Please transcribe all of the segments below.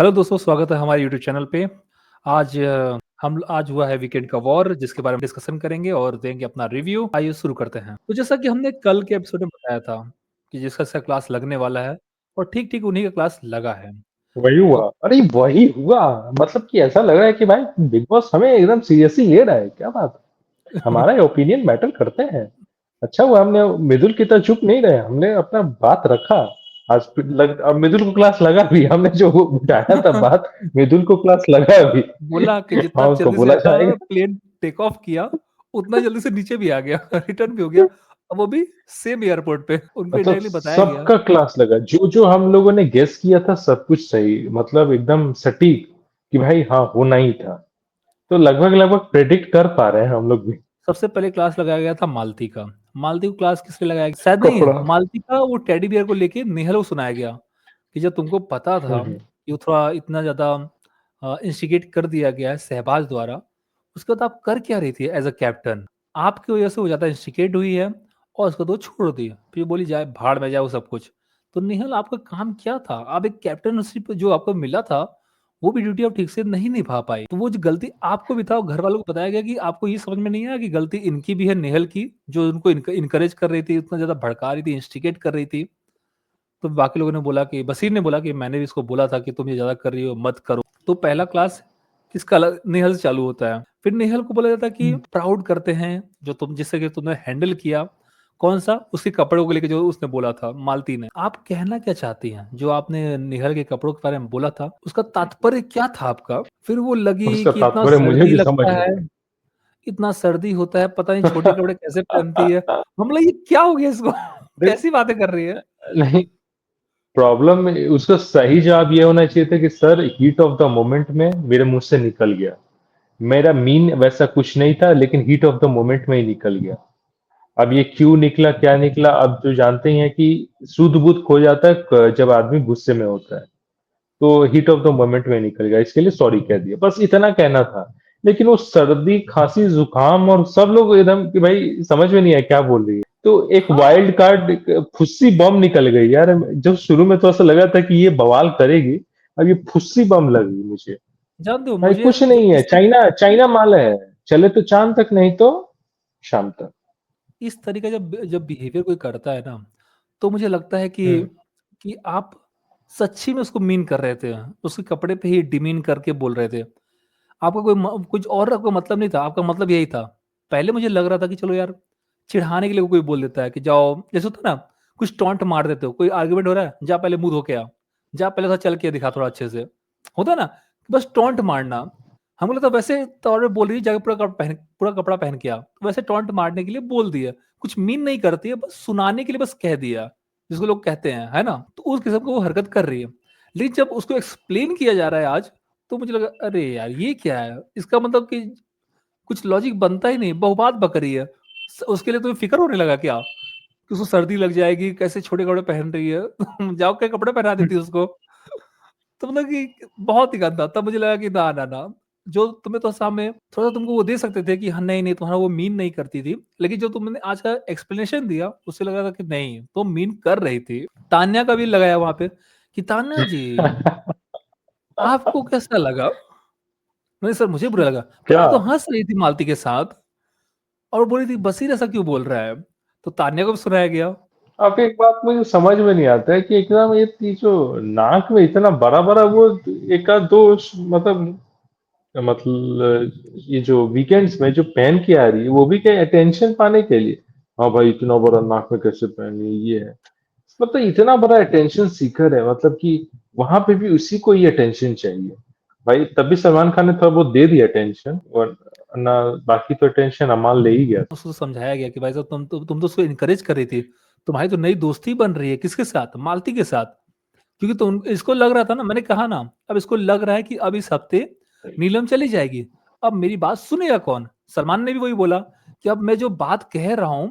Hello दोस्तों, स्वागत है हमारे यूट्यूब चैनल पे। आज हुआ है वीकेंड का वॉर, जिसके बारे में डिस्कशन करेंगे और देंगे अपना रिव्यू। आइए शुरू करते हैं। तो जैसा कि हमने कल के एपिसोड में बताया था कि जिसका क्लास लगने वाला है, और ठीक ठीक उन्हीं का क्लास लगा है। वही हुआ। तो अरे वही हुआ। मतलब कि ऐसा लग रहा है कि भाई बिग बॉस हमें एकदम सीरियसली ले रहा है। क्या बात है, हमारा ओपिनियन मैटर करते हैं। अच्छा हुआ हमने मृदुल की तरह चुप नहीं रहे, हमने अपना बात रखा। अब मृदुल को क्लास लगा भी, हमने जो उठाया था बात, मृदुल को क्लास लगा भी। बोला कि जितना हाँ, उसको जल्दी से बोला जाएगा। प्लेन टेक ऑफ किया, उतना जल्दी से नीचे भी आ गया, रिटर्न भी हो गया। अब वो भी सेम एयरपोर्ट पे उनको मतलब इनडायरेक्टली बताया गया। सबका क्लास लगा, जो जो हम लोगों ने गेस किया था सब कुछ सही, मतलब एकदम सटीक कि भाई हाँ होना ही था। तो लगभग लगभग प्रेडिक्ट कर पा रहे हैं हम लोग भी। सबसे पहले क्लास लगाया गया था मालती का। मालती को क्लास किसके लगाया गया, शायद नहीं कपड़ा। मालती का, वो टेडी बियर को लेके नेहल को सुनाया गया कि जब तुमको पता था हम्म। कि वो थोड़ा इतना ज्यादा इंस्टिगेट कर दिया गया है शहबाज द्वारा, उसके बाद आप कर क्या रही थी एज अ कैप्टन? आपकी वजह से वो ज्यादा इंस्टिगेट हुई है और उसको तो छोड़ दिया, फिर बोली जाए भाड़ में जाए वो सब कुछ। तो नेहल, आपका काम क्या था? आप एक कैप्टनशिप जो आपको मिला था, वो भी ड्यूटी आप ठीक से नहीं निभा पाई। तो वो जो गलती आपको भी था, और घर वालों को बताया गया कि आपको ये समझ में नहीं आया कि गलती इनकी भी है, नेहल की, जो उनको इनकरेज कर रही थी, उतना ज्यादा भड़का रही थी, इंस्टिगेट कर रही थी। तो बाकी लोगों ने बोला कि बशीर ने बोला कि मैंने भी इसको बोला था कि तुम ये ज्यादा कर रही हो, मत करो। तो पहला क्लास नेहल से चालू होता है। फिर नेहल को बोला जाता है कि प्राउड करते हैं जो तुम, जिससे कि तुमने हैंडल किया। कौन सा? उसके कपड़ों को लेके जो उसने बोला था, मालती ने। आप कहना क्या चाहती हैं जो आपने नेहल के कपड़ों के बारे में बोला था, उसका तात्पर्य क्या था आपका? फिर वो लगी उसका कि इतना तात्पर्य मुझे सर्दी भी समझ लगता में है, इतना सर्दी होता है, पता नहीं छोटे कपड़े कैसे पहनती है। हम बोला ये क्या हो गया इसको, देख, कैसी बातें कर रही है। नहीं, प्रॉब्लम उसका सही जवाब ये होना चाहिए था कि sir heat of the moment में मेरे मुंह से निकल गया। मेरा मीन वैसा कुछ नहीं था, लेकिन हीट ऑफ द मोमेंट में ही निकल गया। अब ये क्यों निकला, क्या निकला, अब जो जानते ही हैं कि सूद बूद खो जाता है जब आदमी गुस्से में होता है। तो हीट ऑफ द मोमेंट में निकल गया, इसके लिए सॉरी कह दिया, बस इतना कहना था। लेकिन वो सर्दी खांसी जुकाम और सब लोग एकदम कि भाई समझ में नहीं आया क्या बोल रही है। तो एक हाँ, वाइल्ड कार्ड फुस्सी बम निकल गई यार। जब शुरू में तो ऐसा लगा था कि ये बवाल करेगी, अब ये फुस्सी बम लगी मुझे। जानते हो भाई मुझे कुछ जब नहीं है, इस चाइना चाइना माल है। चले तो चांद तक, नहीं तो शाम तक। इस तरीके जब जब बिहेवियर कोई करता है ना, तो मुझे लगता है हम्म। कि आप सच्ची में उसको मीन कर रहे थे, उसके कपड़े पे ही डिमीन करके बोल रहे थे। आपका कुछ और आपका मतलब नहीं था, आपका मतलब यही था। पहले मुझे लग रहा था कि चलो यार, चिढ़ाने के लिए कोई बोल देता है कि जाओ, जैसे होता है ना, कुछ टॉन्ट मार देते हो, कोई आर्ग्यूमेंट हो रहा है, जा पहले मुंह धो के आ, जा पहले थोड़ा चल के दिखा थोड़ा अच्छे से, होता है ना, बस टॉन्ट मारना। हमको लगता है वैसे तौर पे बोल रही है, जाके पूरा कपड़ा पहन के आ, वैसे टॉन्ट मारने के लिए बोल दिया। कुछ मीन नहीं करती है, बस सुनाने के लिए बस कह दिया, जिसको लोग कहते हैं, है ना? तो उस किस्म को वो हरकत कर रही है। लेकिन जब उसको एक्सप्लेन किया जा रहा है आज, तो मुझे लगा अरे यार ये क्या है, इसका मतलब कि कुछ लॉजिक बनता ही नहीं, बहुबात बक रही है। उसके लिए तुम्हें फिक्र होने लगा क्या कि उसको सर्दी लग जाएगी, कैसे छोटे कपड़े पहन रही है, जाओ के कपड़े पहना देती उसको। तो मतलब कि बहुत ही गंदा। तब मुझे लगा कि ना ना ना, जो तुम्हें तो सामने थोड़ा सा तुमको वो दे सकते थे कि हाँ नहीं नहीं, तुम्हारा वो मीन नहीं करती थी, लेकिन जो तुमने आज का एक्सप्लेनेशन दिया, उससे लगा था कि नहीं, तो मीन कर रही थी। तान्या का भी लगाया वहां पे कि तान्या जी, आपको कैसा लगा? नहीं सर, मुझे बुरा लगा। क्या? पहले तो हंस रही थी मालती के साथ, और बोल रही थी बशीर ऐसा क्यों बोल रहा है। तो तान्या को भी सुनाया गया। अब एक बात मुझे समझ में नहीं आता है कि एकदम ये जो नाक में इतना बड़ा बड़ा वो एक आध दो मतलब ये जो वीकेंड्स में जो पहन के आ रही है, वो भी क्या अटेंशन पाने के लिए? हाँ भाई, इतना बड़ा नाक में कैसे पहनी, ये है। मतलब इतना बड़ा अटेंशन सीकर है, मतलब कि वहां पे भी उसी को ही अटेंशन चाहिए। भाई तभी सलमान खान ने थोड़ा बहुत दे दिया अटेंशन, वरना बाकी तो अटेंशन अमाल ले ही गया था। उसको समझाया गया कि भाई साहब, तुम तो उसको इनकरेज कर रही थी। तुम्हारी तो नई दोस्ती बन रही है, किसके साथ? मालती के साथ। क्योंकि तुम, इसको लग रहा था ना, मैंने कहा ना, अब इसको लग रहा है कि अब इस हफ्ते नीलम चली जाएगी। अब मेरी बात सुनेगा कौन? सलमान ने भी वही बोला कि अब मैं जो बात कह रहा हूं,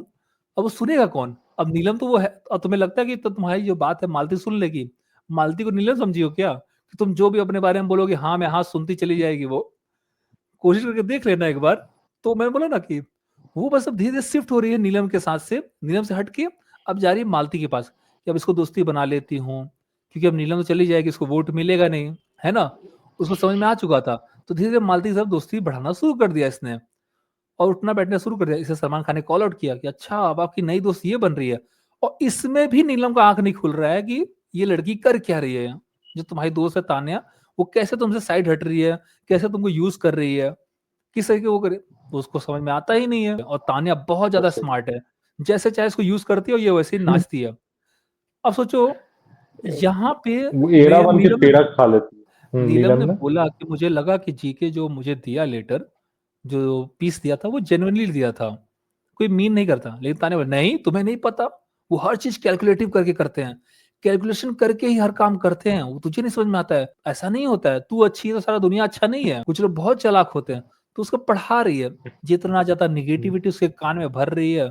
अब वो सुनेगा कौन? अब नीलम तो वो है, और तुम्हें लगता है कि तो तुम्हारी जो बात है मालती सुन लेगी? मालती को नीलम समझी हो क्या कि तुम जो भी अपने बारे में बोलोगे हाँ में हाँ सुनती चली जाएगी वो? कोशिश करके देख लेना एक बार। तो मैंने बोला ना कि वो बस अब धीरे धीरे शिफ्ट हो रही है नीलम के साथ से, नीलम से हट के अब जा रही है मालती के पास कि अब इसको दोस्ती बना लेती हूँ, क्योंकि अब नीलम तो चली जाएगी, इसको वोट मिलेगा नहीं। है ना? उसको समझ में आ चुका था। तो धीरे-धीरे मालती के साथ दोस्ती बढ़ाना शुरू कर दिया इसने और उठना-बैठना शुरू कर दिया। इसे सलमान खान ने कॉल आउट किया कि अच्छा अब आपकी नई दोस्त ये बन रही है और इसमें भी नीलम का आँख नहीं खुल रहा है कि ये लड़की कर क्या रही है? जो तुम्हारी दोस्त है तान्या, वो कैसे तुमसे साइड हट रही है? कैसे तुमको यूज़ कर रही है? किस तरह के वो करे? तो उसको समझ में आता ही नहीं है और तान्या बहुत ज़्यादा अच्छा। स्मार्ट है। जैसे चाहे इसको यूज़ करती है और ये वैसे ही नाचती है। अब सोचो यहाँ पे वो एड़ा मैं बन के पेड़ा खा लेती है। नीलम नीलम ने ने? बोला कि मुझे लगा कि जीके जो मुझे दिया लेटर, जो पीस दिया था वो जेनुइनली दिया था। कोई मीन नहीं करता। लेकिन तान्या बोली, "नहीं, तुम्हें नहीं पता? वो हर चीज़ कैलकुलेटिव करके करते हैं। कैलकुलेशन करके ही हर काम करते हैं। वो तुझे नहीं समझ में आता है? ऐसा नहीं होता है। तू अच्छी है तो सारा दुनिया अच्छा नहीं है। कुछ लोग बहुत चालाक होते हैं।" तो उसको पढ़ा रही है। जितना ज़्यादा नेगेटिविटी उसके कान में भर रही है,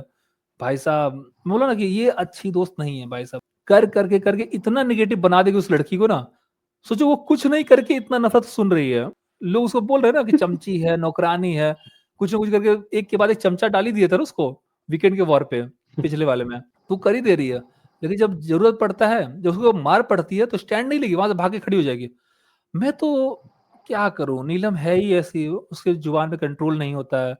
भाई साहब बोला ना कि ये अच्छी दोस्त नहीं है भाई साहब। करके इतना नेगेटिव बना देगी उस लड़की को ना, सोचो वो कुछ नहीं करके इतना नफ़रत सुन रही है। लोग उसको बोल रहे हैं ना कि चमची है, नौकरानी है, कुछ ना कुछ करके एक के बाद एक चमचा डाल ही दिया था ना उसको, वीकेंड के वॉर पे, पिछले वाले में। तो कर ही दे रही है। लेकिन जब ज़रूरत पड़ता है, जब उसको मार पड़ती है तो स्टैंड नहीं लेगी, वहाँ से भाग के खड़ी हो जाएगी। मैं तो क्या करूँ? नीलम है ही ऐसी, उसके ज़ुबान पे कंट्रोल नहीं होता है,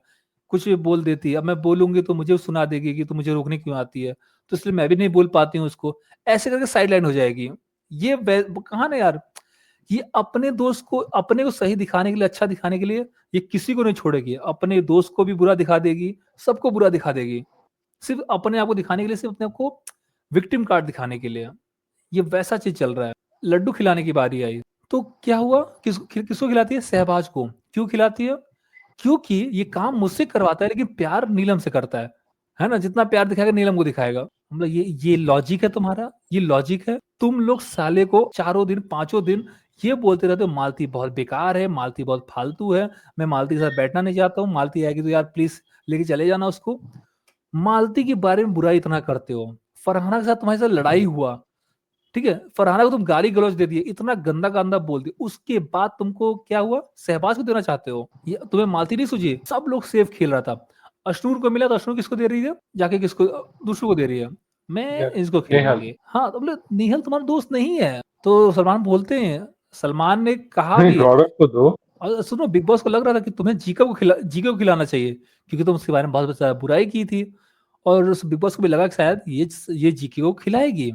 कुछ भी बोल देती है। अब मैं बोलूँगी तो मुझे सुना देगी कि तू मुझे रोकने क्यों आती है? तो इसलिए मैं भी नहीं बोल पाती हूँ उसको। ऐसे करके साइडलाइन हो जाएगी। ये वे कहा ना यार, ये अपने दोस्त को अपने को सही दिखाने के लिए, अच्छा दिखाने के लिए ये किसी को नहीं छोड़ेगी। अपने दोस्त को भी बुरा दिखा देगी, सबको बुरा दिखा देगी। सिर्फ़ अपने आप को दिखाने के लिए, सिर्फ़ अपने आप को विक्टिम कार्ड दिखाने के लिए। ये वैसा चीज़ चल रहा है। लड्डू खिलाने की बारी आई, तो क्या हुआ? किसको खिलाती है? शहबाज को। क्यों खिलाती है? क्योंकि ये काम मुझसे करवाता है लेकिन प्यार नीलम से करता है ना? जितना प्यार दिखाएगा नीलम को दिखाएगा। मतलब ये लॉजिक है तुम्हारा? ये लॉजिक है? तुम लोग साले को चारों दिन, पाँचों दिन ये बोलते रहते हो मालती बहुत बेकार है, मालती बहुत फालतू है, मैं मालती के साथ बैठना नहीं चाहता हूँ, मालती आएगी तो यार प्लीज़ लेके चले जाना उसको। मालती के बारे में बुराई इतना करते हो। फरहाना के साथ तुम्हारे साथ लड़ाई हुआ, ठीक है? फरहाना को तुम गाली-गलौच दे दिए, इतना गंदा-गंदा बोल दिए, उसके बाद तुमको क्या हुआ? शहबाज को देना चाहते हो। ये तुम्हें मालती नहीं सूझी? सब लोग सेफ खेल रहा था। अशनूर को मिला तो अशनूर किसको दे रही है? जाके किसको दूसरे को दे रही है। मैं यार, इसको नेहाल। खिलाऊँगी। हाँ, तो बोले निहल तुम्हारा दोस्त नहीं है। तो सलमान बोलते हैं, सलमान ने कहा नहीं, भी है गौरव को दो। और सुनो बिग बॉस को लग रहा था कि तुम्हें जीके को खिलाना चाहिए क्योंकि तुम उसके बारे में बहुत ज़्यादा बुराई की थी और उस बिग बॉस को भी लगा कि शायद ये जीके को खिलाएगी।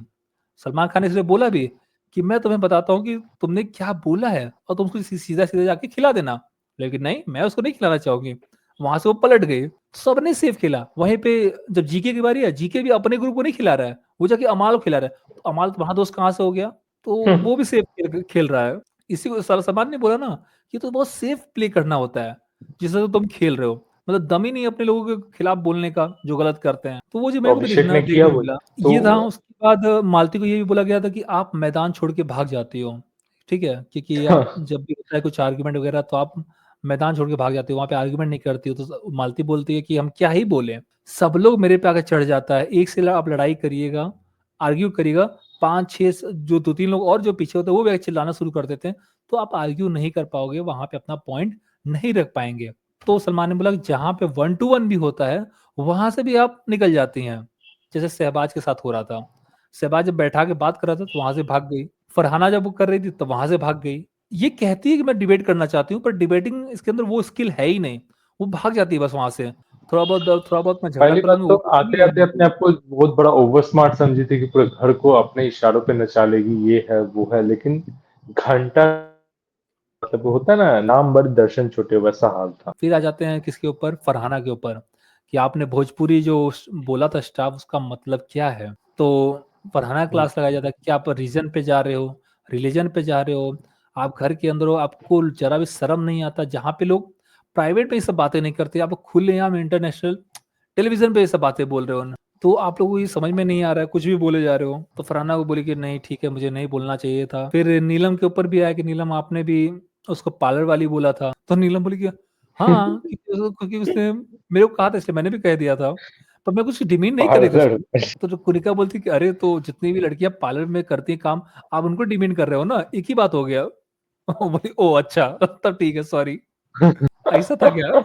सलमान खान ने इसलिए बोला भी कि मैं तुम्हें बताता हूँ कि तुमने क्या बोला है और तुम उसको सीधा-सीधा जाके खिला देना। लेकिन नहीं, मैं उसको नहीं खिलाना चाहूँगी। वहाँ से वो पलट गई। सबने सेफ खेला। वहीं पे जब जीके की बारी है, जीके भी अपने ग्रुप को नहीं खिला रहा है, वो जाके अमाल को खिला रहा है। तो अमाल तुम्हारा दोस्त कहाँ से हो गया? तो वो भी सेफ खेल खेल रहा है। इसी को सलमान ने बोला ना ये तो बहुत सेफ प्ले करना होता है, जिससे तो तुम खेल रहे हो। मतलब दम ही नहीं है अपने लोगों के खिलाफ बोलने का, जो गलत करते हैं। तो वो जो तो मेरे को भी अभिषेक ने किया देखने को वो। मिला, तो ये था। उसके बाद मालती को ये भी बोला गया था कि आप मैदान छोड़ के भाग जाती हो, ठीक है? क्योंकि आप जब भी होता है कुछ आर्गुमेंट वगैरह तो आप मैदान छोड़ के भाग जाती हो, वहाँ पे आर्गुमेंट नहीं करती हो। तो मालती बोलती है कि हम क्या ही बोलें, सब लोग मेरे पे आके चढ़ जाता है, एक से आप लड़ाई करिएगा, आर्ग्यू करिएगा, 5-6 जो 2-3 लोग और जो पीछे होते हैं वो भी आके चिल्लाना शुरू कर देते हैं। तो आप आर्ग्यू नहीं कर पाओगे, वहाँ पे अपना पॉइंट नहीं रख पाएँगे। तो सलमान ने बोला कि जहाँ पे 1 टू 1 भी होता है, वहाँ से भी आप निकल जाती हैं। जैसे शहबाज के साथ हो रहा था। शहबाज जब बैठा के बात कर रहा था तो वहाँ से भाग गई। फरहाना जब वो कर रही थी तो वहाँ से भाग गई। ये कहती है कि मैं डिबेट करना चाहती हूँ पर डिबेटिंग इसके अंदर वो स्किल है ही नहीं। वो भाग जाती है बस वहाँ से। थोड़ा बहुत मैं झगड़ा पहली कर बात लूँगी, तो वो कर लूँगी, आते-आते वहीं अपने आप को बहुत बड़ा ओवर स्मार्ट समझी थी कि पूरे घर को अपने इशारों पे नचा लेगी, ये है, वो है। लेकिन घंटा मतलब वो होता है ना, नाम बड़े दर्शन छोटे, वैसा हाल था। फिर आ जाते हैं किसके ऊपर? फरहाना के ऊपर, कि आपने भोजपुरी जो बोला था स्टाफ उसका मतलब क्या है? तो फरहाना हुँ। क्लास लगाया जाता है, क्या आप रीजन पे जा रहे हो, रिलीजन पे जा रहे हो, आप घर के अंदर हो, आपको ज़रा भी शर्म नहीं आता? जहाँ पे लोग प्राइवेट में ये सब बातें नहीं करते, आप खुलेआम इंटरनेशनल टेलीविज़न पे ये सब बातें बोल रहे हो ना, तो आप लोगों को ये समझ में नहीं आ रहा है, कुछ भी बोले जा रहे हो। तो फरहाना को बोली कि नहीं ठीक है, मुझे नहीं बोलना चाहिए था। फिर नीलम के ऊपर भी आया कि नीलम आपने भी उसको पार्लर वाली बोला था। तो नीलम बोली कि हाँ, क्योंकि उसने मेरे को कहा था इसलिए मैंने भी कह दिया था। पर मैं कुछ डिमीन नहीं कर रही थी पार्लर। उसको। तो जो कुनिका बोलती कि अरे तो जितनी भी लड़कियाँ पार्लर में करती हैं काम, आप उनको डिमीन कर रहे हो ना, एक ही बात हो गया। बोली ओह अच्छा! तब ठीक है सॉरी। ऐसा था क्या?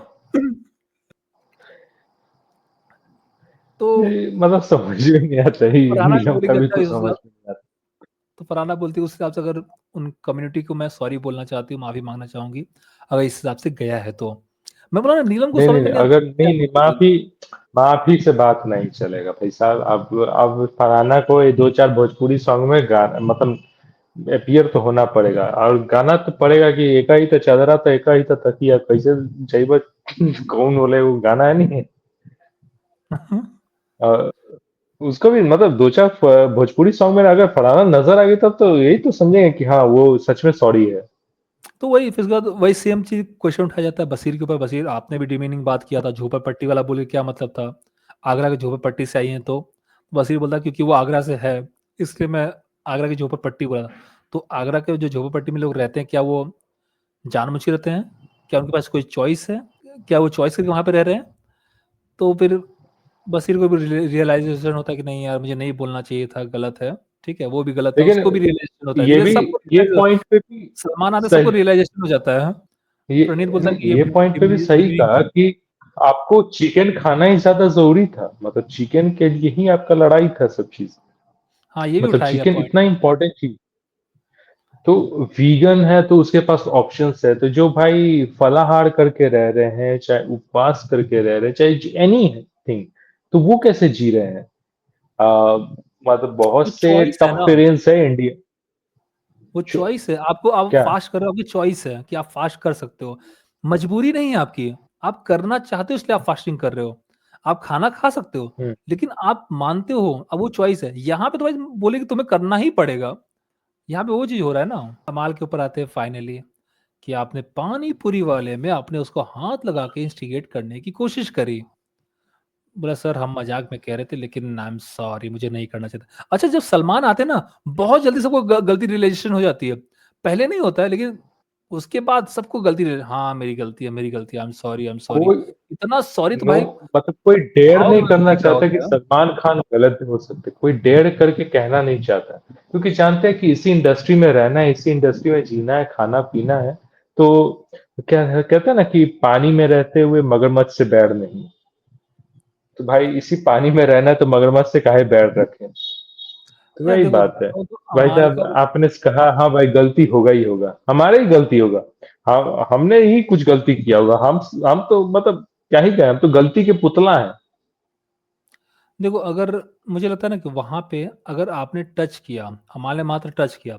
तो ये मतलब समझ में नहीं आता है, फरहाना भी नीलम बोली का कि भी अच्छा कुछ समझ में नहीं आता। तो फरहाना बोलती है उस हिसाब से अगर उन कम्युनिटी को मैं सॉरी बोलना चाहती हूँ, माफ़ी माँगना चाहूँगी, अगर इस हिसाब से गया है तो। मैं बोला ना नीलम को नहीं, समझ नहीं, में नहीं, नहीं आता अगर क्या नहीं, नहीं, बोल। माफ़ी से बात नहीं चलेगा भाई साहब। अब फरहाना को ये 2-4 भोजपुरी सॉन्ग में गा मतलब अपीयर तो होना पड़ेगा, और गाना तो पड़ेगा कि एका ही तो चदरा तो एका ही तो तकिया कैसे जइब कौन बोले वो गाना है नहीं। अ, उसको भी मतलब 2-4 भोजपुरी सॉन्ग में अगर फरहाना नजर आ गई तब तो यही तो समझेंगे कि हाँ वो सच में सॉरी है। तो वही फिर उसके बाद वही सेम चीज क्वेश्चन उठाया जाता है बशीर के ऊपर। बशीर आपने भी डिमीनिंग बात किया था, झोपड़पट्टी वाला बोले क्या मतलब था, आगरा के झोपड़पट्टी से आई हैं तो। बशीर बोलता क्योंकि वो आगरा से है इसलिए मैं आगरा की झोपड़पट्टी बोला। तो आगरा के जो झोपड़पट्टी में लोग रहते हैं क्या वो जानबूझ के रहते हैं, क्या उनके पास कोई चॉइस है, क्या वो चॉइस करके वहां पे रह रहे हैं। तो फिर बशीर को भी रियलाइजेशन होता है कि नहीं यार मुझे नहीं बोलना चाहिए था, गलत है। ठीक है, वो भी गलत है, लेकिन उसको भी रियलाइजेशन होता है, ये धीरे भी सबको ये realize होता पॉइंट पे भी है। सलमान आते सबको सही, रियलाइजेशन हो जाता है। ये प्रणीत बोलता है कि नहीं, ये पॉइंट पे भी सही डिमीनिंग कहा कि आपको चिकन खाना ही ज्यादा जरूरी था, मतलब चिकन के लिए ही आपका लड़ाई था सब चीज। हाँ ये भी मतलब उठाया गया चिकन पॉइंट। इतना इंपॉर्टेंट चीज। तो वीगन है तो उसके पास ऑप्शंस है, तो जो भाई फलाहार करके रह रहे हैं, चाहे उपवास करके रह रहे हैं, चाहे एनी थिंग, तो वो कैसे जी रहे हैं। मतलब बहुत वो से चॉइस है टफ ना, टेरेन्स है इंडिया। वो चॉइस है आपको, आप क्या। फास्ट कर रहे हो, आपकी चॉइस है कि आप फास्ट कर सकते हो। मजबूरी नहीं है आपकी, आप करना चाहते हो इसलिए आप फास्टिंग कर रहे हो। आप खाना खा सकते हो हम्म। लेकिन आप मानते हो, अब वो चॉइस है। यहाँ पे तो भाई बोले कि तुम्हें करना ही पड़ेगा। यहाँ पे वो चीज हो रहा है ना। कमाल के ऊपर आते हैं फाइनली कि आपने पानी पूरी वाले में आपने उसको हाथ लगा के इंस्टिगेट करने की कोशिश करी। बोला सर हम मजाक में कह रहे थे लेकिन आई एम सॉरी, मुझे नहीं करना चाहिए था। अच्छा जब सलमान आते हैं ना बहुत जल्दी सबको गलती रियलाइजेशन हो जाती है। पहले नहीं होता है लेकिन उसके बाद सबको गलती हाँ मेरी गलती है, मेरी गलती है, I am sorry, I am sorry. कोई इतना सॉरी तो नो भाई मतलब कोई डेयर भाव नहीं समझ करना में क्या चाहता होता कि है। सलमान खान गलत हो सकते, कोई डेयर करके कहना नहीं चाहता, क्योंकि जानते हैं कि इसी इंडस्ट्री में रहना है, इसी इंडस्ट्री में जीना है, खाना पीना है। तो क्या कहते हैं ना कि पानी में रहते हुए मगरमच्छ से बैर नहीं। तो भाई इसी पानी में रहना है तो मगरमच्छ से काहे बैर रखें। तो यार वही देखो बात है। बताओ तो भाई अमाल साहब का आपने कहा हाँ भाई गलती होगा ही होगा, हमारे ही गलती होगा। हमने ही कुछ गलती किया होगा। हम तो मतलब क्या ही कहें, हम तो गलती के पुतला है। देखो अगर मुझे लगता है ना कि वहां पे अगर आपने टच किया, अमाल ने मात्र टच किया,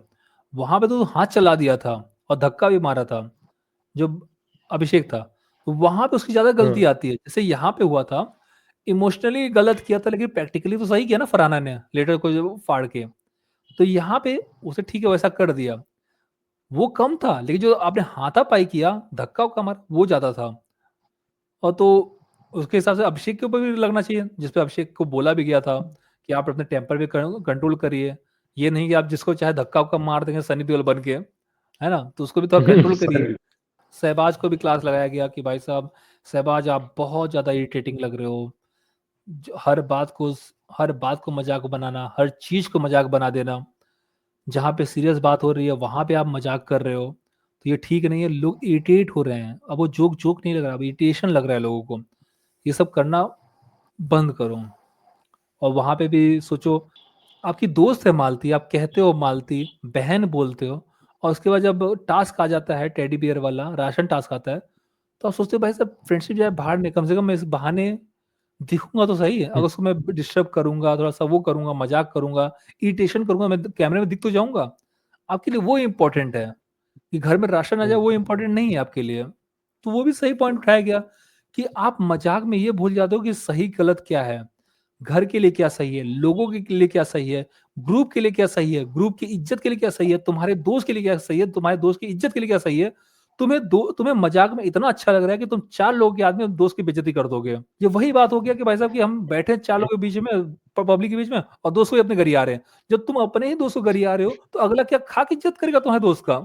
वहां पे तो हाथ चला दिया था और धक्का भी मारा था जो अभिषेक था, तो वहां पे उसकी ज्यादा गलती हम्म। आती है। जैसे यहाँ पे हुआ था, इमोशनली गलत किया था लेकिन प्रैक्टिकली तो सही किया ना फरहाना ने लेटर को जो फाड़ के। तो यहाँ पे उसे ठीक है वैसा कर दिया, वो कम था लेकिन जो आपने हाथापाई किया, धक्का उक्का मारा, वो ज्यादा था। और तो उसके हिसाब से अभिषेक के ऊपर भी लगना चाहिए, जिसपे अभिषेक को बोला भी गया था कि आप अपने टेम्पर पे कंट्रोल करिए। ये नहीं कि आप जिसको चाहे धक्का उक्का मार देंगे सनी देओल बन के, है ना, तो उसको भी थोड़ा कंट्रोल करिए। सही। शहबाज को भी क्लास लगाया गया कि भाई साहब, शहबाज आप बहुत ज्यादा इरिटेटिंग लग रहे हो। हर बात को मजाक बनाना, हर चीज को मजाक बना देना, जहाँ पे सीरियस बात हो रही है वहां पे आप मजाक कर रहे हो, तो ये ठीक नहीं है। लोग इरिटेट हो रहे हैं, अब वो जोक जोक नहीं लग रहा, अब इरिटेशन लग रहा है लोगों को। ये सब करना बंद करो। और वहां पे भी सोचो, आपकी दोस्त है मालती, आप कहते हो मालती बहन बोलते हो, और उसके बाद जब टास्क आ जाता है टेडी बियर वाला राशन टास्क आता है, तो आप सोचते हो भाई साहब फ्रेंडशिप जो है बाहर नहीं, कम से कम मैं इस बहाने दिखूंगा तो सही है। अगर उसको मैं डिस्टर्ब करूंगा, थोड़ा सा वो करूंगा, मजाक करूंगा, इरिटेशन करूंगा, मैं कैमरे में दिख तो जाऊंगा। आपके लिए वो इंपॉर्टेंट है कि घर में राशन आ जाए, वो इंपॉर्टेंट नहीं है आपके लिए। तो वो भी सही पॉइंट उठाया गया कि आप मजाक में ये भूल जाते हो कि सही गलत क्या है, घर के लिए क्या सही है, लोगों के लिए क्या सही है, ग्रुप के लिए क्या सही है, ग्रुप की इज्जत के लिए क्या सही है, तुम्हारे दोस्त के लिए क्या सही है, तुम्हारे दोस्त की इज्जत के लिए क्या सही है। तुम्हें मजाक में इतना अच्छा लग रहा है कि तुम चार लोगों के आदमी दोस्त की बेइज्जती कर दोगे। ये वही बात हो गया कि भाई साहब कि हम बैठे हैं चार लोगों के बीच में, पब्लिक के बीच में, और दोस्त को ही अपने घर ही आ रहे हैं। जब तुम अपने ही दोस्त को घर ही आ रहे हो तो अगला क्या खा के इज्जत करेगा तुम्हारे दोस्त का।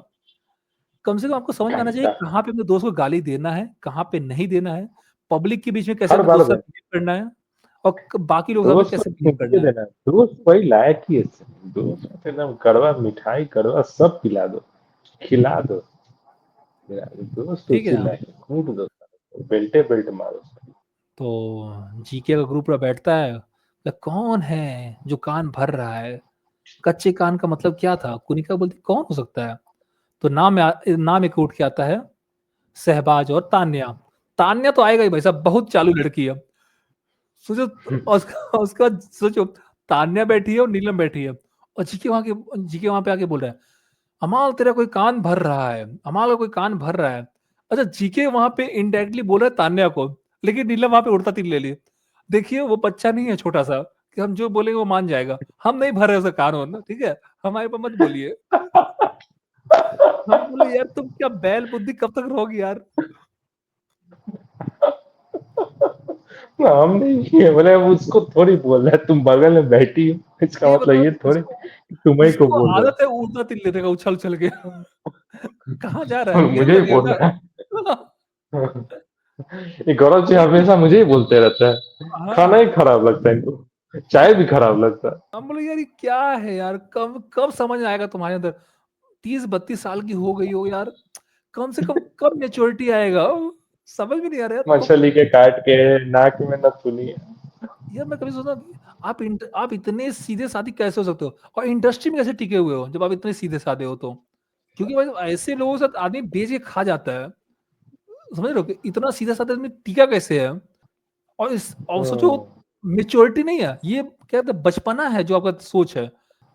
कम से कम आपको समझ में आना चाहिए कहाँ पे अपने दोस्त को गाली देना है, कहाँ पे नहीं देना है, पब्लिक के बीच में कैसे हर अपने बार दोस्त से बिहेव करना है, और बाकी लोगों के सामने दोस्त को कैसे बिहेव छुट्टी करना है। देना है, दोस्त वही लायक ही है। दोस्त को एकदम कड़वा मिठाई कड़वा सब पिला दो, खिला दो, खिला दो। दोस्त ठीक है उसी ना। लायक है, कूट दो, बेल्टे बेल्ट मारो। तो जीके का ग्रुप पूरा बैठता है, कौन है जो कान भर रहा है, कच्चे कान का मतलब क्या था? कुनिका बोलती कौन हो सकता है? तो नाम एक उठ के आता है, शहबाज और तान्या। तान्या तो आएगा ही भाई साहब, बहुत चालू लड़की है। सोचो, उसका सोचो, तान्या बैठी है और नीलम बैठी है, और जीके वहां पे आके बोल रहा है, अमाल तेरा कोई कान भर रहा है, अमाल का कोई कान भर रहा है। अच्छा, जीके वहां पे इनडायरेक्टली बोल रहा है तान्या को, लेकिन नीलम वहां पे उड़ता तीर ले लिए। देखिए वो बच्चा नहीं है छोटा सा कि हम जो बोलेंगे वो मान जाएगा। हम नहीं भर रहे उसका कान वान, ठीक है, हमारे पर मत बोलिए। हम बोले यार तुम क्या बैल बुद्धि कब तक रहोगी यार। हम नहीं किए, बोले अब उसको थोड़ी बोल रहा है, तुम बगल में बैठी हो, इसका ये मतलब बताओ, ये थोड़ी उसको कि तुम्हें को उसको बोल रहा आदत है उड़ता तीर लेने का, उछल उछल के। कहाँ जा रहा है। है, गिरने मुझे ही बोल लगेगा रहा ना। है। ये गौरव जी हमेशा मुझे ही बोलते रहता है, खाना हाँ, ही खराब लगता है इनको, चाय भी खराब लगता है। हम बोले यार ये क्या है यार, कब कब समझ में आएगा तुम्हारे अंदर, 30-32 साल की हो गई हो यार, कम से कम कब मेच्योरिटी आएगा। समझ में नहीं आ रहा यार तुम। मछली के काट के नाक में नथुनी। यार मैं कभी सोचा कि आप इतने सीधे साधे कैसे हो सकते हो, और इंडस्ट्री में कैसे टिके हुए हो जब आप इतने सीधे साधे हो तो। क्योंकि भाई ऐसे लोगों के साथ आदमी बेच के खा जाता है। समझ रहे हो कि इतना सीधा साधा आदमी टिका कैसे है। और सोचो, हम्म। मेच्योरिटी नहीं है ये, क्या कहते हैं, बचपना है जो आपका सोच है।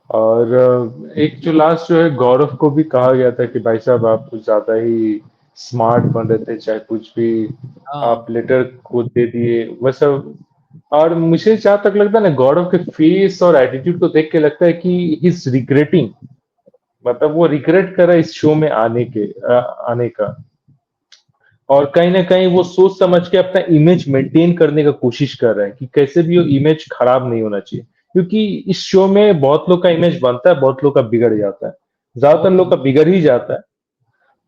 और एक जो लास्ट जो है गौरव को भी कहा गया था कि भाई साहब आप कुछ ज्यादा ही स्मार्ट बन रहे थे, चाहे कुछ भी आप हाँ, लेटर को दे दिए वैसा। और मुझे जहां तक लगता है ना, गौरव के फेस और एटीट्यूड को देख के लगता है कि ही इज रिग्रेटिंग, मतलब वो रिग्रेट कर रहा है इस शो में आने का। और कहीं ना कहीं वो सोच समझ के अपना इमेज मेंटेन करने का कोशिश कर रहा है कि कैसे भी वो इमेज खराब नहीं होना चाहिए, क्योंकि इस शो में बहुत लोग का इमेज बनता है, बहुत लोग का बिगड़ जाता है, ज्यादातर बहुत लोग का लोग। बिगड़ ही जाता है।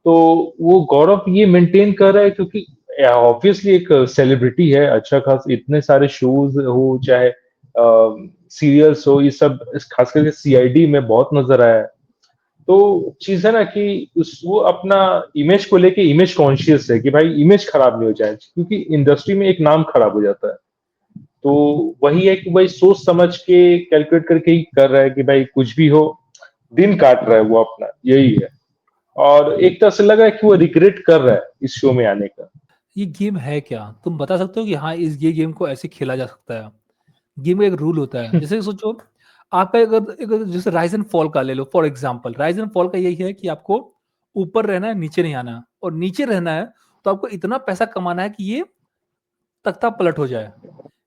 तो वो गौरव ये मेंटेन कर रहा है क्योंकि ऑब्वियसली एक सेलिब्रिटी है, अच्छा खास इतने सारे शोज हो चाहे सीरियल्स हो, ये सब खास करके सीआईडी में बहुत नजर आया है। तो चीज है ना कि वो अपना इमेज को लेके इमेज कॉन्शियस है कि भाई इमेज खराब नहीं हो जाए, क्योंकि इंडस्ट्री में एक नाम खराब हो जाता है। तो वही है कि भाई सोच समझ के कैलकुलेट करके ही कर रहा है कि भाई कुछ भी हो, दिन काट रहा है वो अपना, यही है। और एक तरह से लगा है कि वो रिग्रेट कर रहा है इस शो में आने का। ये गेम है क्या, तुम बता सकते हो कि हाँ इस ये गेम को ऐसे खेला जा सकता है। गेम का एक रूल होता है, जैसे सोचो, आपका अगर जैसे राइज एंड फॉल का ले लो for example, rise and fall का यही है कि आपको ऊपर रहना है, नीचे नहीं आना, और नीचे रहना है तो आपको इतना पैसा कमाना है कि ये तख्ता पलट हो जाए,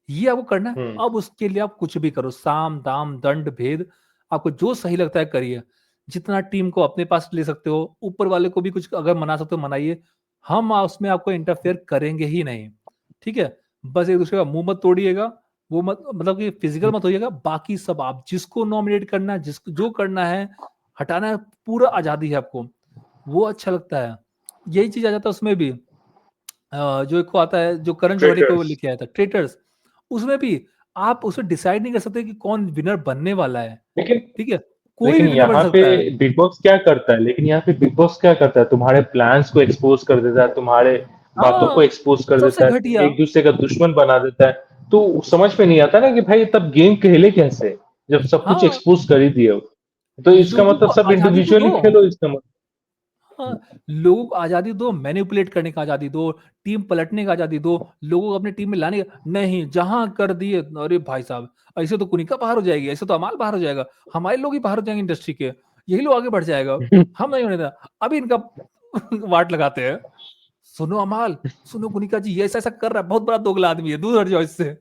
ये आपको करना है। हम्म। अब उसके लिए आप कुछ भी करो, साम दाम दंड भेद, आपको जो सही लगता है करिए। जितना टीम को अपने पास ले सकते हो, ऊपर वाले को भी कुछ अगर मना सकते हो मनाइए, हम उसमें आपको इंटरफेयर करेंगे ही नहीं। ठीक है, बस एक दूसरे का मुंह मत तोड़िएगा, वो मत मतलब कि फिजिकल मत होइएगा, बाकी सब आप जिसको नॉमिनेट करना है, जिसको जो करना है, हटाना है, पूरा आजादी है आपको। वो अच्छा लगता है। यही चीज आ जाता है उसमें भी, जो एक को आता है जो करण जौहरी को ट्रेटर्स। लेके आया था, ट्रेटर्स। उसमें भी आप उसे डिसाइड नहीं कर सकते कि कौन विनर बनने वाला है। लेकिन ठीक है, कोई लेकिन भी विनर बन यहाँ पे सकता है। बिग बॉस क्या करता है, लेकिन यहाँ पे बिग बॉस क्या करता है, तुम्हारे प्लान्स को एक्सपोज कर देता है, तुम्हारे बातों को हाँ, एक्सपोज कर सबसे देता है, घटिया। एक दूसरे का दुश्मन बना देता है। तो समझ में नहीं आता ना कि भाई तब गेम खेले कैसे, जब सब कुछ हाँ, एक्सपोज कर ही दिए हो। तो इसका लोगों मतलब को सब आजादी तो इंडिविजुअली दो। खेलो, इसका मतलब। हाँ, लोगों को आजादी दो, मैनिपुलेट करने का आजादी दो, टीम पलटने का आजादी दो, लोगों को अपनी टीम में लाने का नहीं, जहां कर दिए। अरे भाई साहब, ऐसे तो कुनिका बाहर हो जाएगी, ऐसे तो अमाल बाहर हो जाएगा, हमारे लोग ही बाहर हो जाएंगे इंडस्ट्री के, यही लोग आगे बढ़ जाएगा, हम नहीं होने देना। अभी इनका वाट लगाते हैं, सुनो अमाल, सुनो कुनिका जी, ये ऐसा ऐसा कर रहा है, बहुत बड़ा दोगला आदमी है, दूर हट जाओ इससे।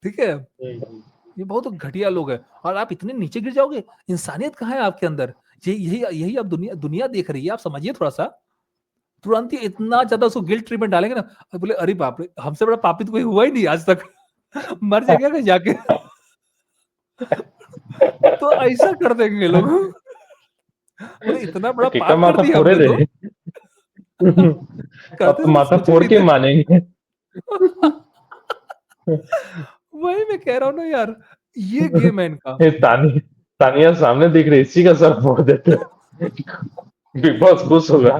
ठीक है, हम्म। ये बहुत घटिया लोग हैं, और आप इतने नीचे गिर जाओगे, इंसानियत कहाँ है आपके अंदर। ये यही यही आप दुनिया दुनिया देख रही है, आप समझिए थोड़ा सा। तुरंत ही इतना ज्यादा उसको गिल्ट ट्रीटमेंट डालेंगे ना, अब बोले अरे बाप रे, हमसे बड़ा पापी तो कोई हुआ ही नहीं आज तक। मर जाएगा कहीं जाके। तो ऐसा कर देंगे लोग। बोले इतना बड़ा टिक्का पाप कर माथा दिया फोड़े हमने तो। रहे। अब करते तो तो माथा सोचे फोड़ भी के थे। मानेंगे। वही मैं कह रहा हूँ ना यार, ये गेम है इनका। ये तानिया सामने दिख रही, इसी का सर फोड़ देते। बिग बॉस खुश होगा।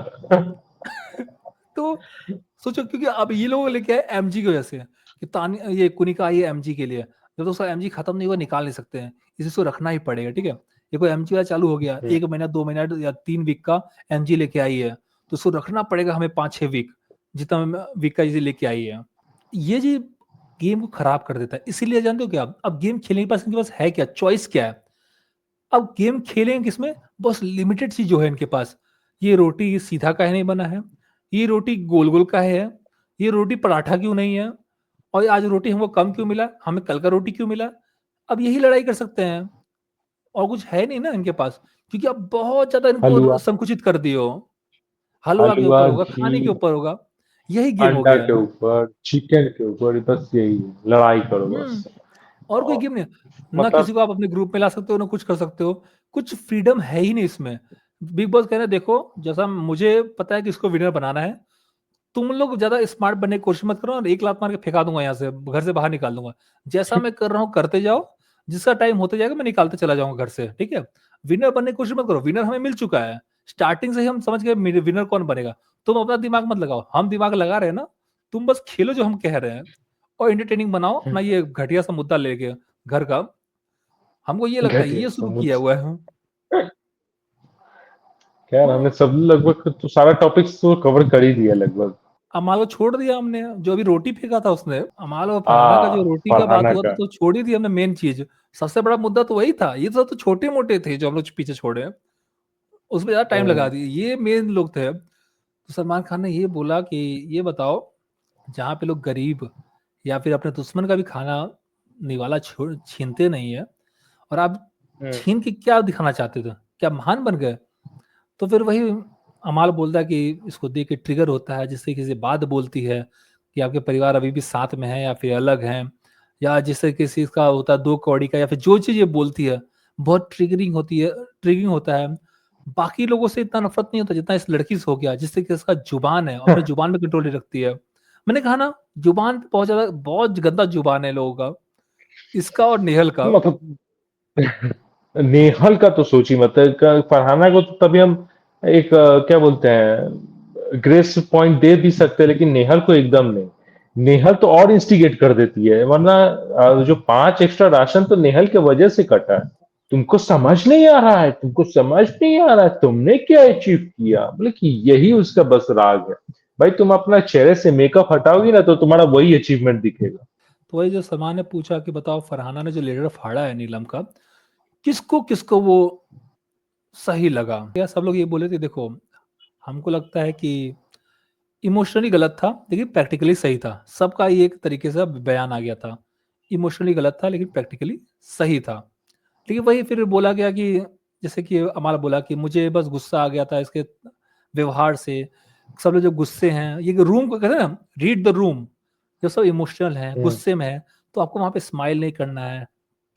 तो सोचो, क्योंकि अब ये लोग लेके आए एमजी की वजह से, कि तानी ये कुनिका आई है एमजी के लिए, जब तक उसका एमजी खत्म नहीं हुआ निकाल नहीं सकते हैं, इसी को रखना ही पड़ेगा। ठीक है, ये कोई एमजी वाला चालू हो गया, हुँ, 1 महीना 2 महीना या 3 वीक का एमजी लेके आई है, तो उसको रखना पड़ेगा हमें 5-6 वीक, जितना वीक का ये लेके आई है। ये जी गेम को खराब कर देता है। इसीलिए जानते हो क्या, अब गेम खेलने के पास इनके पास है क्या, चॉइस क्या है? अब गेम खेलेंगे किसमें? बस लिमिटेड चीज जो है इनके पास। ये रोटी सीधा काहे नहीं बना है, ये रोटी गोल गोल काहे है, ये रोटी पराठा क्यों नहीं है, और आज रोटी हमको कम क्यों मिला, हमें कल का रोटी क्यों मिला। अब यही लड़ाई कर सकते हैं, और कुछ है नहीं ना इनके पास, क्योंकि अब बहुत ज्यादा इनको हलवा संकुचित कर दिए हो। हलवा के हलवा, ऊपर होगा, घी, खाने के ऊपर होगा, यही गेम हो अंडा गया के है। ऊपर, चिकन के ऊपर, बस यही है, लड़ाई करो हम्म बस। और कोई और गेम नहीं। ना किसी मतलब को आप अपने ग्रुप में ला सकते हो, ना कुछ कर सकते हो, कुछ फ्रीडम है ही नहीं इसमें। बिग बॉस कह रहे हैं देखो, जैसा मुझे पता है कि इसको विनर बनाना है, तुम लोग ज्यादा स्मार्ट बनने की कोशिश मत करो, और एक लात मार के फेंका दूंगा यहाँ से, घर से बाहर निकाल दूंगा। जैसा मैं कर रहा हूँ करते जाओ, जिसका टाइम होते जाएगा मैं निकालते चला जाऊंगा घर से, ठीक है। विनर बनने की कोशिश मत करो, विनर हमें मिल चुका है। स्टार्टिंग से ही हम समझ गए विनर कौन बनेगा। तुम अपना दिमाग मत लगाओ, हम दिमाग लगा रहे हैं ना। तुम बस खेलो जो हम कह रहे हैं, और एंटरटेनिंग बनाओ अपना ये घटिया सा मुद्दा लेके घर का। हमको ये लगता है घटिया ये शुरू समझ। किया हुआ है। खैर हमने हाँ, सब लगभग तो सारा टॉपिक्स तो कवर कर ही दिया लगभग। अमाल को छोड़ दिया हमने, जो अभी रोटी फेंका था उसने, अमाल और फरहाना का जो आ, रोटी का बात फरहाना हुआ था, का। तो छोड़ ही दी हमने मेन चीज। सबसे बड़ा मुद्दा तो वही था, ये सब तो छोटे मोटे थे जो हम लोग पीछे छोड़े, उसमें ज्यादा टाइम लगा हम्म, दिए, ये मेन लोग थे। तो सलमान खान ने ये बोला कि ये बताओ, जहाँ पे लोग गरीब या फिर अपने दुश्मन का भी खाना निवाला छोड़ छीनते नहीं है, और आप हम्म, छीन के क्या दिखाना चाहते थे, क्या महान बन गए? तो फिर वही अमाल बोलता है कि इसको देख के ट्रिगर होता है, जिससे किसी बात बोलती है कि आपके परिवार अभी भी साथ में है या फिर अलग हैं, या जिससे किसी का होता है दो कौड़ी का, या फिर जो चीज ये बोलती है बहुत ट्रिगरिंग होती है, ट्रिगरिंग होता है। बाकी लोगों से इतना नफरत नहीं होता जितना इस लड़की से हो गया, जिससे कि इसका जुबान है, अपने जुबान में कंट्रोल नहीं रखती है। मैंने कहा ना, जुबान पे बहुत ज्यादा, बहुत गंदा जुबान है लोगों का, इसका और नेहल का। मतलब नेहल का तो सोची मत, फरहाना को तो तभी हम एक क्या बोलते हैं ग्रेस पॉइंट दे भी सकते हैं, लेकिन नेहल को एकदम नहीं। नेहल तो और इंस्टिगेट कर देती है, वरना जो 5 एक्स्ट्रा राशन तो नेहल के वजह से कटा है। तुमको समझ नहीं आ रहा है, तुमको समझ नहीं आ रहा है, तुमने क्या अचीव किया, बोले कि यही उसका बस राग है। भाई तुम अपना चेहरे से मेकअप हटाओगी ना तो तुम्हारा वही अचीवमेंट दिखेगा। तो वही जो सलमान ने पूछा कि बताओ, फरहाना ने जो लीडर फाड़ा है नीलम का, किसको किसको वो सही लगा? या सब लोग ये बोले थे देखो, हमको लगता है कि इमोशनली गलत था लेकिन प्रैक्टिकली सही था, सबका ये एक तरीके से बयान आ गया था। इमोशनली गलत था लेकिन प्रैक्टिकली सही था। लेकिन वही फिर बोला गया कि, जैसे कि अमाल बोला कि मुझे बस गुस्सा आ गया था इसके व्यवहार से। सब लोग जो गुस्से हैं, ये रूम को कहते हैं ना, रीड द रूम। जो सब इमोशनल है, हम्म, गुस्से में है, तो आपको वहां पे स्माइल नहीं करना है,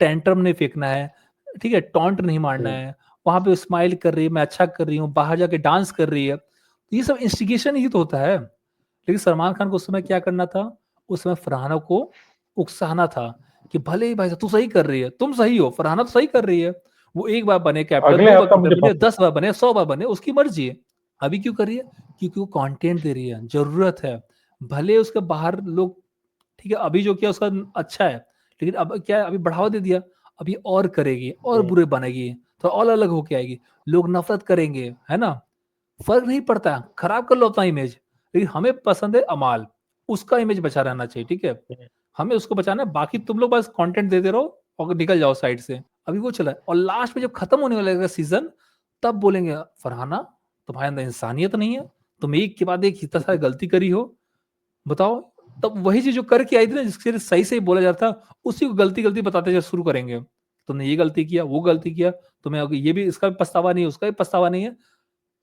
टेंट्रम नहीं फेंकना है, ठीक है, टॉन्ट नहीं मारना हम्म, है। वहां पे स्माइल कर रही है, मैं अच्छा कर रही हूँ, बाहर जाके डांस कर रही है, तो ये सब इंस्टिगेशन ही तो होता है। लेकिन सलमान खान को उस समय क्या करना था? उस समय फरहाना को उकसाना था कि भले ही भाई साहब तू सही कर रही है, तुम सही हो, फरहाना तो सही कर रही है। वो एक बार बने कैप्टन, अगले दो बार हफ्ता मुझे कैप्टन बने, 10 बार बने, 100 बार बने, उसकी मर्जी है। अभी क्यों कर रही है? क्योंकि वो कंटेंट दे रही है, जरूरत है। भले उसके बाहर लोग, ठीक है, अभी जो किया उसका अच्छा है, लेकिन अब क्या है, अभी बढ़ावा दे दिया, अभी और करेगी और हम्म, बुरे बनेगी, तो और अलग होके आएगी, लोग नफरत करेंगे, है ना। फर्क नहीं पड़ता, खराब कर लो अपना इमेज, लेकिन हमें पसंद है अमाल, उसका इमेज बचा रहना चाहिए, ठीक है। हम्म, हमें उसको बचाना है, बाकी तुम लोग बस कंटेंट देते रहो और निकल जाओ साइड से। अभी वो चला है, और लास्ट में जब खत्म होने वाला है सीजन, तब बोलेंगे फरहाना, तुम्हारे अंदर इंसानियत नहीं है, तुम एक के बाद एक इतना सारी गलती करी हो, बताओ। तब वही चीज जो करके आई थी ना, जिसके लिए सही सही बोला जाता था, उसी को गलती गलती बताते जा शुरू करेंगे। तुमने ये गलती किया, वो गलती किया, तुम्हें अब ये भी, इसका भी पछतावा नहीं है, उसका भी पछतावा नहीं है।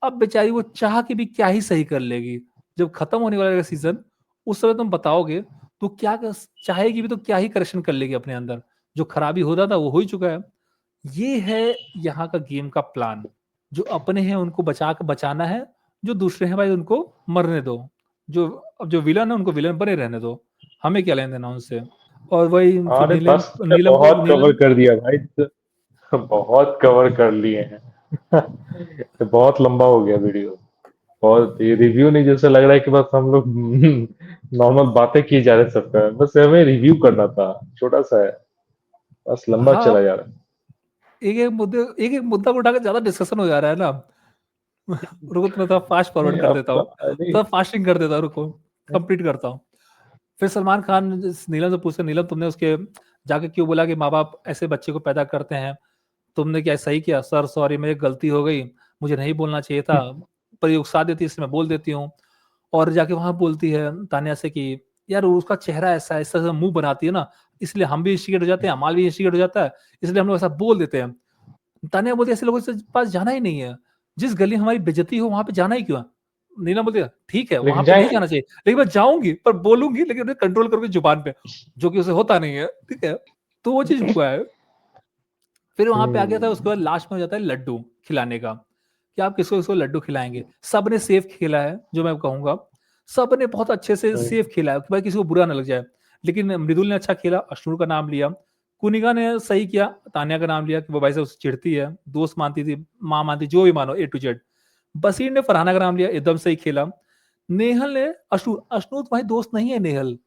अब बेचारी वो चाह के भी क्या ही सही कर लेगी, जब खत्म होने वाला सीजन, उस समय तुम बताओगे, तो क्या चाहेगी भी तो क्या ही करेक्शन कर लेगी अपने अंदर, जो खराबी होता था वो हो ही चुका है। ये है यहाँ का गेम का प्लान। जो अपने हैं उनको बचा के बचाना है, जो दूसरे हैं भाई उनको मरने दो, जो अब जो विलन है उनको विलन बने रहने दो, हमें क्या लेना देना उनसे। और वही फिर अरे नीलम, बस नीलम को बहुत कवर नीलम। कर दिया भाई। बहुत कवर कर लिए हैं। तो बहुत लंबा हो गया वीडियो। बहुत ये रिव्यू नहीं, जैसे लग रहा है कि बस हम लोग नॉर्मल बातें किए जा रहे हैं सबका, बस हमें रिव्यू करना था, छोटा सा है, बस लंबा हाँ, चला जा रहा है। एक-एक मुद्दा को उठाकर ज़्यादा डिस्कशन हो जा रहा है ना। रुको तो मैं थोड़ा फास्ट नहीं फॉरवर्ड कर देता आपका हूँ, नहीं थोड़ा फास्टिंग कर देता हूँ, रुको, कंप्लीट करता हूँ। फिर सलमान खान नीलम से पूछते, नीलम तुमने उसके जाके क्यों बोला कि माँ-बाप ऐसे बच्चे को पैदा करते हैं? तुमने क्या सही किया? सर सॉरी मेरी गलती हो गई, मुझे नहीं बोलना चाहिए था। पर ये उकसा देती है इसलिए मैं बोल देती हूँ। और जाके वहाँ बोलती है तान्या से कि यार उसका चेहरा ऐसा है, इस तरह से मुँह बनाती है ना, इसलिए हम भी इंस्टिगेट हो जाते हैं, अमाल भी इंस्टिगेट हो जाता है, इसलिए हम लोग ऐसा बोल देते हैं। तान्या बोलती है ऐसे लोगों के पास जाना ही नहीं है। जिस गली में हमारी बेइज्जती हो वहाँ पे जाना ही क्यों है? नीलम बोलती है ठीक है, वहाँ लेकिन पे नहीं जाएँगे। जाना चाहिए, लेकिन मैं जाऊँगी पर बोलूँगी लेकिन उन्हें कंट्रोल करूँगी ज़ुबान पे, जो कि उसे होता नहीं है, ठीक है? तो वो चीज़ हुआ है। फिर वहाँ पे आ गया था, उसके बाद हुँ, लास्ट में हो जाता है लड्डू खिलाने का, कि आप किसको-किसको लड्डू खिलाएँगे। सबने सेफ खेला है, जो मैं कहूँगा। सबने बहुत अच्छे से हुँ, सेफ खेला है कि भाई किसी को बुरा ना लग जाए। लेकिन मृदुल ने अच्छा खेला, अशनूर का नाम लिया। कुनिका ने सही किया, तान्या का नाम लिया कि वो भाई साहब उससे चिढ़ती है, दोस्त मानती थी, माँ मानती, जो भी मानो ए टू जेड। बसीर ने फरहाना का नाम लिया, एकदम सही खेला। नेहल ने अशनूर, अशनूर तुम्हारी दोस्त नहीं है नेहल।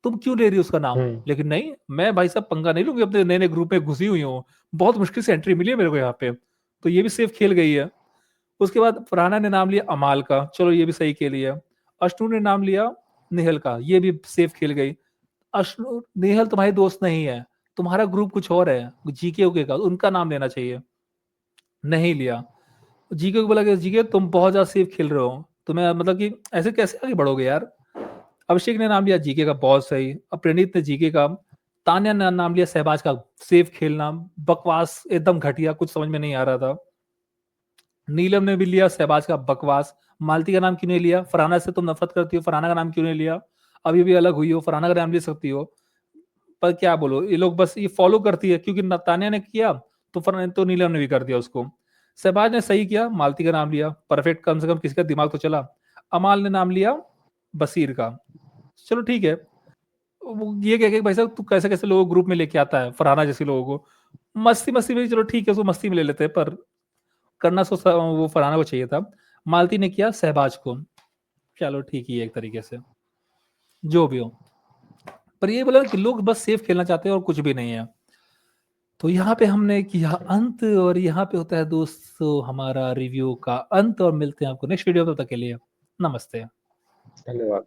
तुम क्यों ले रही हो उसका नाम? हुँ, लेकिन नहीं, मैं भाई साहब पंगा नहीं लूँगी, अपने नए-नए ग्रुप में घुसी हुई हूँ। बहुत मुश्किल से एंट्री मिली है मेरे को यहाँ पे। तो ये भी सेफ खेल गई है। उसके बाद फरहाना ने नाम लिया अमाल का, चलो ये भी सही खेल लिया। अश्नू ने नाम लिया नेहल का, ये भी सेफ खेल गई। अश्नू, नेहल तुम्हारी दोस्त नहीं है, तुम्हारा ग्रुप कुछ और है, जीके-वीके का, उनका नाम लेना चाहिए। नहीं लिया। जीके को बोला कि जीके तुम बहुत ज़्यादा सेफ खेल रहे हो। तुम्हें मतलब कि ऐसे कैसे आगे बढ़ोगे यार? अभिषेक ने नाम लिया जीके का, बहुत सही। अब प्रणीत ने जीके का, तान्या ने नाम लिया सहबाज का, सेफ खेलना, बकवास एकदम घटिया, कुछ समझ में नहीं आ रहा था। नीलम ने भी लिया सहबाज का, बकवास। मालती का नाम क्यों नहीं लिया? फरहाना से तुम नफरत करती हो, फरहाना का नाम क्यों नहीं लिया? अभी भी अलग हुई हो, फरहाना का नाम ले सकती हो। पर क्या बोलो, ये लोग बस ये फॉलो करती है क्योंकि तान्या ने किया तो तो नीलम ने भी कर दिया उसको। सहबाज ने सही किया, मालती का नाम लिया, परफेक्ट, कम से कम किसी का दिमाग तो चला। अमाल ने नाम लिया बसीर का, चलो ठीक है। वो ये कह के भाई साहब तू कैसे कैसे लोगों को ग्रुप में लेके आता है, फरहाना जैसे लोगों को। मस्ती मस्ती में चलो ठीक है, उसको मस्ती में ले लेते हैं, पर करना वो फरहाना को चाहिए था। मालती ने किया सहबाज को, चलो ठीक ही है एक तरीके से, जो भी हो। पर ये बोला कि लोग बस सेफ खेलना चाहते हैं और कुछ भी नहीं है। तो यहाँ पे हमने किया अंत, और यहाँ पे होता है दोस्तों हमारा रिव्यू का अंत, और मिलते हैं आपको नेक्स्ट वीडियो में, तब तक के लिए नमस्ते। धन्यवाद।